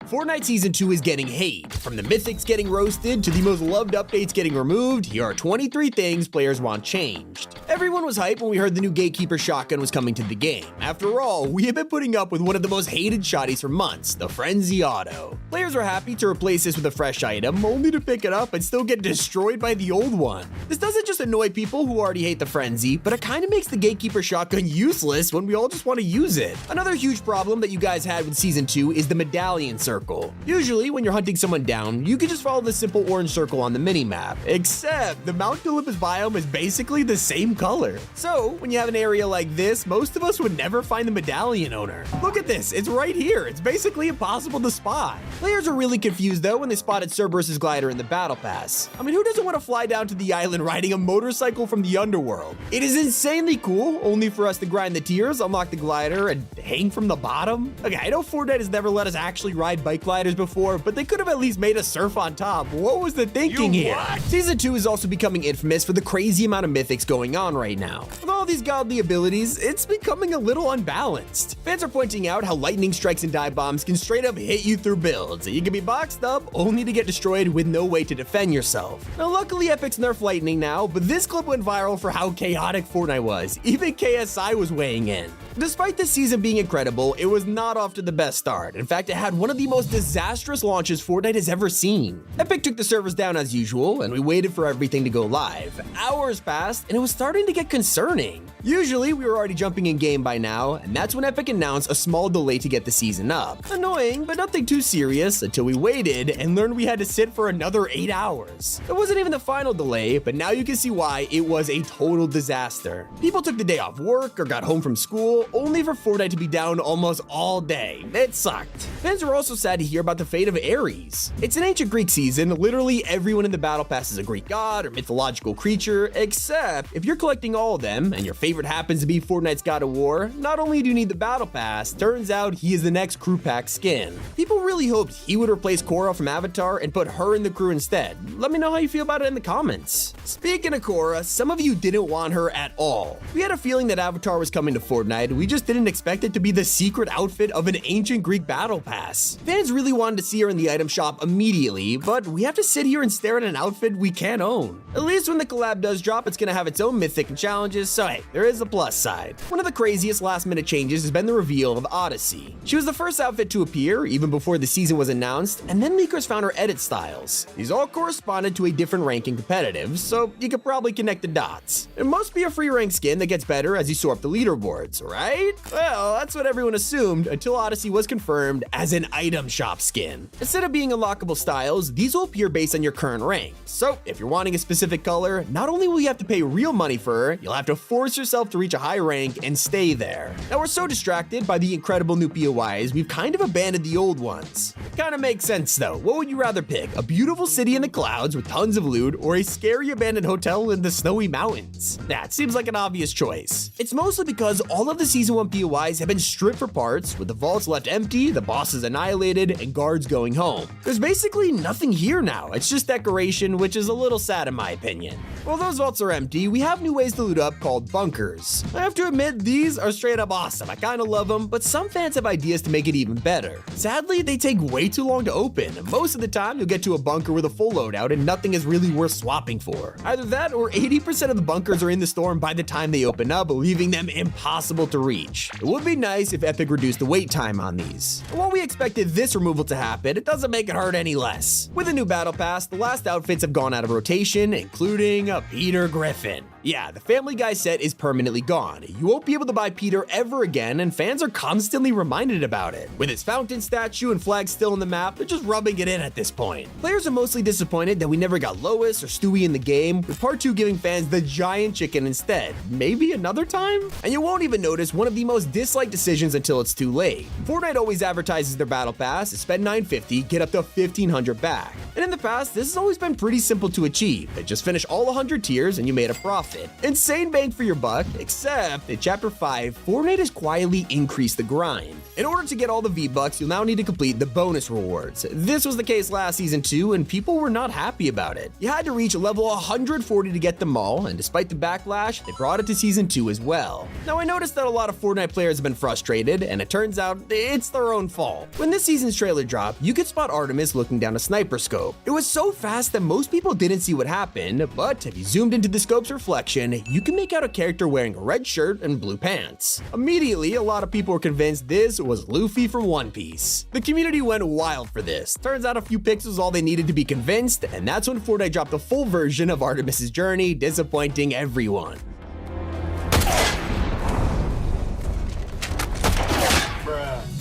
Fortnite Season 2 is getting hate. From the mythics getting roasted to the most loved updates getting removed, here are 23 things players want changed. Everyone was hyped when we heard the new Gatekeeper shotgun was coming to the game. After all, we have been putting up with one of the most hated shotties for months, the Frenzy Auto. Players are happy to replace this with a fresh item, only to pick it up and still get destroyed by the old one. This doesn't just annoy people who already hate the Frenzy, but it kind of makes the Gatekeeper shotgun useless when we all just want to use it. Another huge problem that you guys had with Season 2 is the medallion circle. Usually, when you're hunting someone down, you can just follow the simple orange circle on the minimap, except the Mount Olympus biome is basically the same color. So, when you have an area like this, most of us would never find the medallion owner. Look at this, it's right here. It's basically impossible to spot. Players are really confused though when they spotted Cerberus's glider in the battle pass. I mean, who doesn't want to fly down to the island riding a motorcycle from the underworld? It is insanely cool, only for us to grind the tiers, unlock the glider, and hang from the bottom. Okay, I know Fortnite has never let us actually ride bike gliders before, but they could have at least made us surf on top. What was the thinking here? Season 2 is also becoming infamous for the crazy amount of mythics going on right now. With all these godly abilities, it's becoming a little unbalanced. Fans are pointing out how lightning strikes and dive bombs can straight up hit you through builds. You can be boxed up only to get destroyed with no way to defend yourself. Now luckily Epic's nerfed lightning now, but this clip went viral for how chaotic Fortnite was. Even KSI was weighing in. Despite this season being incredible, it was not off to the best start. In fact, it had one of the most disastrous launches Fortnite has ever seen. Epic took the servers down as usual, and we waited for everything to go live. Hours passed, and it was starting to get concerning. Usually, we were already jumping in game by now, and that's when Epic announced a small delay to get the season up. Annoying, but nothing too serious until we waited and learned we had to sit for another 8 hours. It wasn't even the final delay, but now you can see why it was a total disaster. People took the day off work or got home from school, only for Fortnite to be down almost all day. It sucked. Fans were also sad to hear about the fate of Ares. It's an ancient Greek season, literally everyone in the battle pass is a Greek god or mythological creature, except if you're collecting all of them and your favorite happens to be Fortnite's God of War, not only do you need the battle pass, turns out he is the next crew pack skin. People really hoped he would replace Korra from Avatar and put her in the crew instead. Let me know how you feel about it in the comments. Speaking of Korra, some of you didn't want her at all. We had a feeling that Avatar was coming to Fortnite, we just didn't expect it to be the secret outfit of an ancient Greek battle pass. Fans really wanted to see her in the item shop immediately, but we have to sit here and stare at an outfit we can't own. At least when the collab does drop, it's gonna have its own mythic and challenges, so hey, there is a plus side. One of the craziest last minute changes has been the reveal of Odyssey. She was the first outfit to appear, even before the season was announced, and then leakers found her edit styles. These all corresponded to a different rank in competitive, so you could probably connect the dots. It must be a free rank skin that gets better as you soar up the leaderboards, right? Well, that's what everyone assumed until Odyssey was confirmed as an item shop skin. Instead of being unlockable styles, these will appear based on your current rank. So if you're wanting a specific color, not only will you have to pay real money for her, you'll have to force yourself to reach a high rank and stay there. Now we're so distracted by the incredible new POIs, we've kind of abandoned the old ones. Kinda makes sense though. What would you rather pick? A beautiful city in the clouds with tons of loot, or a scary abandoned hotel in the snowy mountains? That seems like an obvious choice. It's mostly because all of the Season 1 POIs have been stripped for parts, with the vaults left empty, the bosses annihilated, and guards going home. There's basically nothing here now, it's just decoration, which is a little sad in my opinion. While those vaults are empty, we have new ways to loot up called bunkers. I have to admit, these are straight up awesome. I kinda love them, but some fans have ideas to make it even better. Sadly, they take way too long to open. Most of the time, you'll get to a bunker with a full loadout and nothing is really worth swapping for. Either that or 80% of the bunkers are in the storm by the time they open up, leaving them impossible to reach. It would be nice if Epic reduced the wait time on these. And while we expected this removal to happen, it doesn't make it hurt any less. With a new battle pass, the last outfits have gone out of rotation, including a Peter Griffin. Yeah, the Family Guy set is permanently gone. You won't be able to buy Peter ever again, and fans are constantly reminded about it. With his fountain statue and flag still on the map, they're just rubbing it in at this point. Players are mostly disappointed that we never got Lois or Stewie in the game, with Part 2 giving fans the giant chicken instead. Maybe another time? And you won't even notice one of the most disliked decisions until it's too late. Fortnite always advertises their battle pass, spend $950, get up to $1,500 back. And in the past, this has always been pretty simple to achieve. Just finish all 100 tiers and you made a profit. Insane bang for your buck, except in Chapter 5, Fortnite has quietly increased the grind. In order to get all the V-Bucks, you'll now need to complete the bonus rewards. This was the case last Season 2, and people were not happy about it. You had to reach level 140 to get them all, and despite the backlash, they brought it to Season 2 as well. Now I noticed that a lot of Fortnite players have been frustrated, and it turns out it's their own fault. When this season's trailer dropped, you could spot Artemis looking down a sniper scope. It was so fast that most people didn't see what happened, but if you zoomed into the scope's reflection, you can make out a character wearing a red shirt and blue pants. Immediately, a lot of people were convinced this was Luffy from One Piece. The community went wild for this. Turns out a few pixels all they needed to be convinced, and that's when Fortnite dropped a full version of Artemis's journey, disappointing everyone.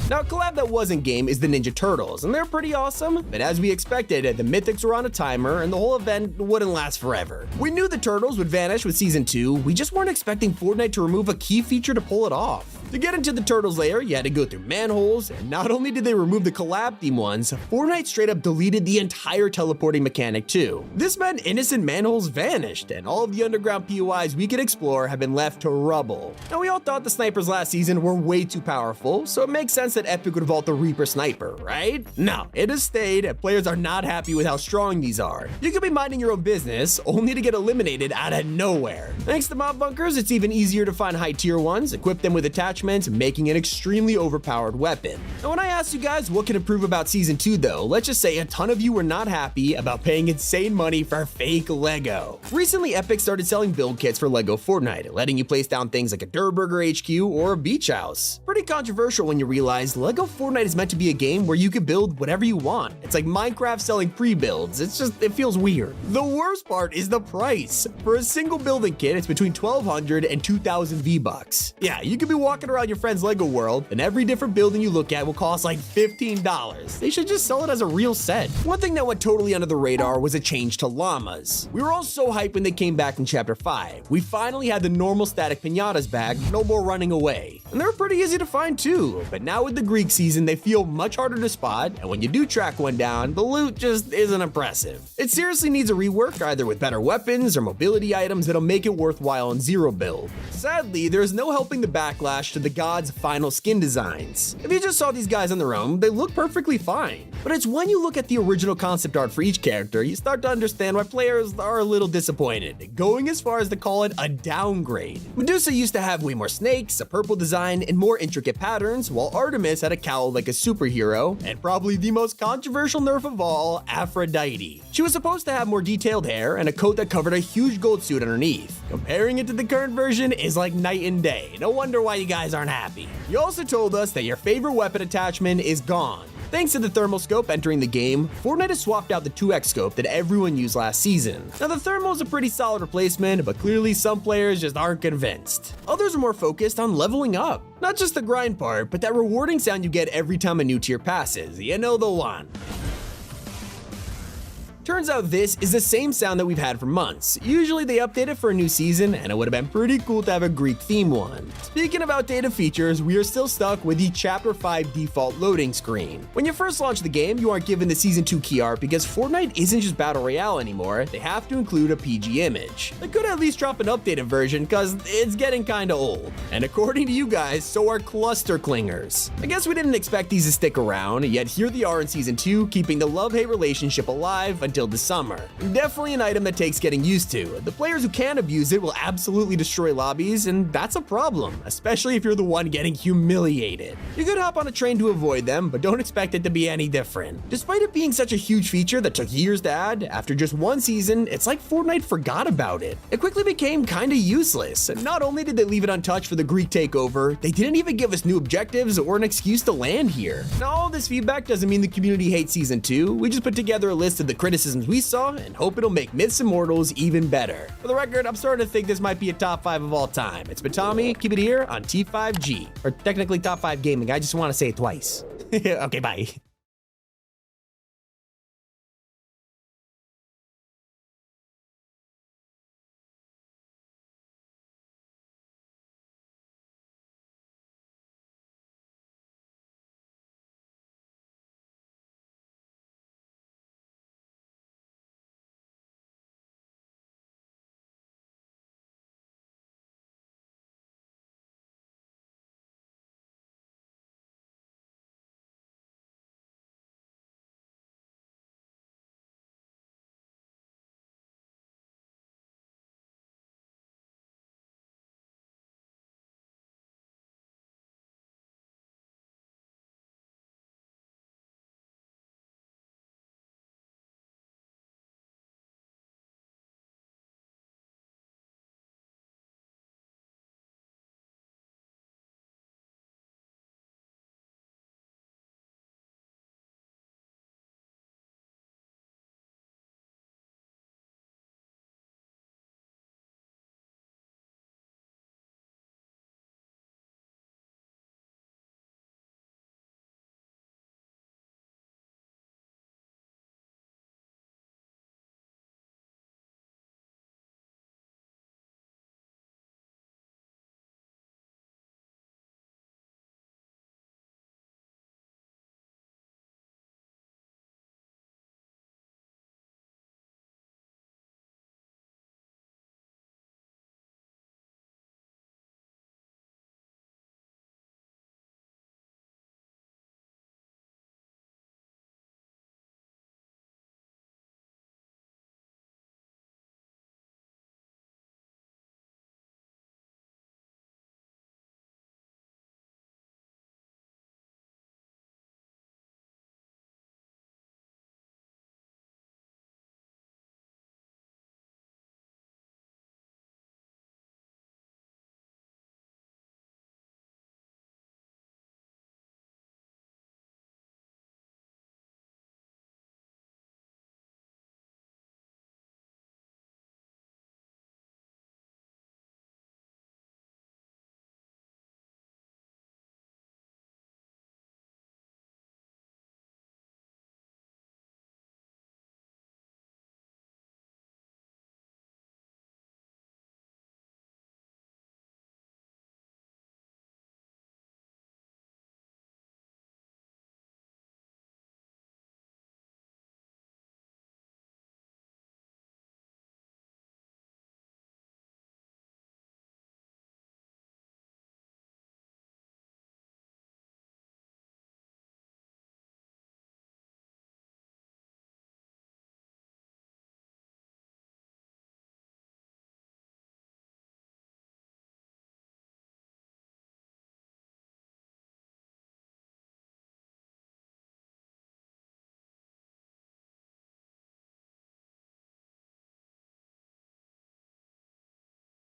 Now, a collab that wasn't game is the Ninja Turtles, and they're pretty awesome, but as we expected, the Mythics were on a timer and the whole event wouldn't last forever. We knew the Turtles would vanish with Season 2, we just weren't expecting Fortnite to remove a key feature to pull it off. To get into the Turtles lair, you had to go through manholes, and not only did they remove the collab theme ones, Fortnite straight up deleted the entire teleporting mechanic too. This meant innocent manholes vanished, and all of the underground POIs we could explore have been left to rubble. Now, we all thought the snipers last season were way too powerful, so it makes sense that Epic would vault the Reaper Sniper, right? No, it has stayed, and players are not happy with how strong these are. You could be minding your own business, only to get eliminated out of nowhere. Thanks to mob bunkers, it's even easier to find high tier ones, equip them with attachments, making an extremely overpowered weapon. Now, when I asked you guys what can improve about Season 2 though, let's just say a ton of you were not happy about paying insane money for fake Lego. Recently, Epic started selling build kits for Lego Fortnite, letting you place down things like a Durburger HQ or a beach house. Pretty controversial when you realize Lego Fortnite is meant to be a game where you can build whatever you want. It's like Minecraft selling pre-builds. It feels weird. The worst part is the price. For a single building kit, it's between 1,200 and 2,000 V-Bucks. Yeah, you could be walking around your friend's Lego world, and every different building you look at will cost like $15. They should just sell it as a real set. One thing that went totally under the radar was a change to llamas. We were all so hyped when they came back in Chapter 5. We finally had the normal static pinatas back, no more running away. And they were pretty easy to find too, but now with the Greek season, they feel much harder to spot, and when you do track one down, the loot just isn't impressive. It seriously needs a rework, either with better weapons or mobility items that'll make it worthwhile in zero build. Sadly, there's no helping the backlash to the gods' final skin designs. If you just saw these guys on their own, they look perfectly fine. But it's when you look at the original concept art for each character, you start to understand why players are a little disappointed, going as far as to call it a downgrade. Medusa used to have way more snakes, a purple design, and more intricate patterns, while Artemis had a cowl like a superhero, and probably the most controversial nerf of all, Aphrodite. She was supposed to have more detailed hair and a coat that covered a huge gold suit underneath. Comparing it to the current version is like night and day. No wonder why you guys aren't happy. You also told us that your favorite weapon attachment is gone. Thanks to the thermal scope entering the game, Fortnite has swapped out the 2x scope that everyone used last season. Now, the thermal is a pretty solid replacement, but clearly some players just aren't convinced. Others are more focused on leveling up. Not just the grind part, but that rewarding sound you get every time a new tier passes. You know the one. Turns out this is the same sound that we've had for months. Usually they update it for a new season, and it would have been pretty cool to have a Greek theme one. Speaking of outdated features, we are still stuck with the Chapter 5 default loading screen. When you first launch the game, you aren't given the Season 2 key art because Fortnite isn't just Battle Royale anymore, they have to include a PG image. They could at least drop an updated version cause it's getting kinda old. And according to you guys, so are cluster clingers. I guess we didn't expect these to stick around, yet here they are in Season 2, keeping the love-hate relationship alive until the summer. Definitely an item that takes getting used to. The players who can abuse it will absolutely destroy lobbies, and that's a problem, especially if you're the one getting humiliated. You could hop on a train to avoid them, but don't expect it to be any different. Despite it being such a huge feature that took years to add, after just one season, it's like Fortnite forgot about it. It quickly became kinda useless, and not only did they leave it untouched for the Greek takeover, they didn't even give us new objectives or an excuse to land here. Now, all this feedback doesn't mean the community hates Season 2, we just put together a list of the criticisms we saw and hope it'll make Myths Immortals even better. For the record, I'm starting to think this might be a top 5 of all time. It's been Tommy, keep it here on T5G, or technically Top 5 Gaming, I just want to say it twice. Okay, bye.